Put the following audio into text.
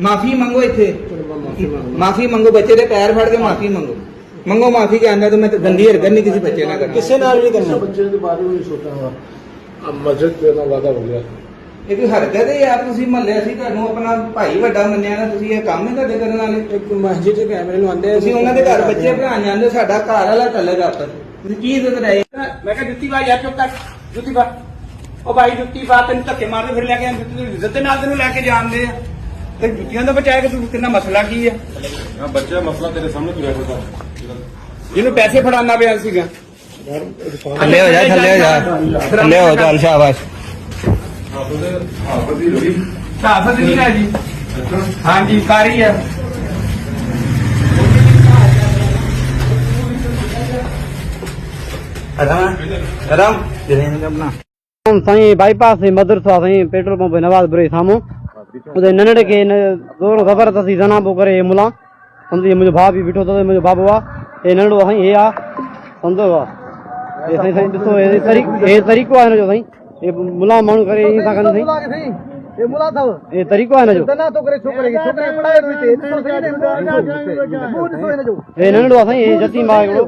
माफी मंगो इथे, माफी मंगो, बच्चे के पैर फड़ के माफी मंगो, मंगो माफी के आंदा तो मैं गंदी हरकत नहीं किसी बच्चे ना करना। किसी नाल नहीं करना। बच्चे के बारे में नहीं सोचा हुआ, अब मस्जिद देना वादा हो गया। ਇਹ ਕੋਈ ਹਰਕਤ ਹੈ ਯਾਰ? ਤੁਸੀਂ ਮਹੱਲੇ ਅਸੀਂ ਤੁਹਾਨੂੰ ਆਪਣਾ ਭਾਈ ਵੱਡਾ ਮੰਨਿਆ ਨਾ, ਤੁਸੀਂ ਇਹ ਕੰਮ ਨਹੀਂ ਤੁਹਾਡੇ ਕਰਨ ਵਾਲੇ। ਇੱਕ ਮਸਜਿਦ ਦੇ ਕੈਮਰੇ ਨੂੰ ਆਂਦੇ ਤੁਸੀਂ ਉਹਨਾਂ ਦੇ ਘਰ ਬੱਚੇ ਪੜਾਉਣ ਜਾਂਦੇ, ਸਾਡਾ ਘਰ ਵਾਲਾ ਚੱਲੇਗਾ ਆਪਸ। ਤੁਸੀਂ ਕੀ ਇੱਜ਼ਤ ਰਹੇ? ਮੈਂ ਕਿਹਾ ਜੁੱਤੀ ਪਾ ਯਾਰ, ਚੁੱਪ ਕਰ, ਜੁੱਤੀ ਪਾ। ਉਹ ਭਾਈ ਜੁੱਤੀ ਪਾ, ਤੈਨੂੰ ਧੱਕੇ ਮਾਰਦੇ ਫਿਰ ਲੈ ਕੇ ਆਂਦੇ, ਤੂੰ ਇੱਜ਼ਤ ਦੇ ਨਾਲ ਤੈਨੂੰ ਲੈ ਕੇ ਜਾਂਦੇ ਆ ਤੇ ਜੁੱਤੀਆਂ ਤੋਂ ਬਚਾਏਗਾ ਤੂੰ। ਕਿੰਨਾ ਮਸਲਾ ਕੀ ਆ? बच्चा मसला तेरे सामने तू बैठा था, ਜਿਹਨੂੰ ਪੈਸੇ ਫੜਾਉਣਾ ਪਿਆ ਸੀਗਾ। ਥੱਲੇ ਹੋ ਜਾ, ਥੱਲੇ ਹੋ ਜਾ, ਥੱਲੇ ਹੋ ਚੱਲ, ਸ਼ਾਬਾਸ਼। ਸਾਫਤ ਨਹੀਂ ਹੈ ਜੀ। ਹਾਂਜੀ ਕਾਰੀ ਆ। साईं बाईपास से मदरसा साईं पेट्रोल पंप नवाजपुर साम्हूं उधर नंढड़े खे दोनों ख़बर अथसि जना पोइ करे मुला सम्झी मुंहिंजो भाउ बि बीठो अथव, मुंहिंजो बाबू आहे। हे नंढड़ो साईं हे आहे, सम्झो हे साईं। साईं ॾिसो हे तरीक़ो आहे हिनजो साईं। हे मुला माण्हू करे ईअं था कनि साईं। हे मुला अथव, हे तरीक़ो आहे हिनजो। हे नंढड़ो आहे साईं, हे यतीम आहे हिकिड़ो।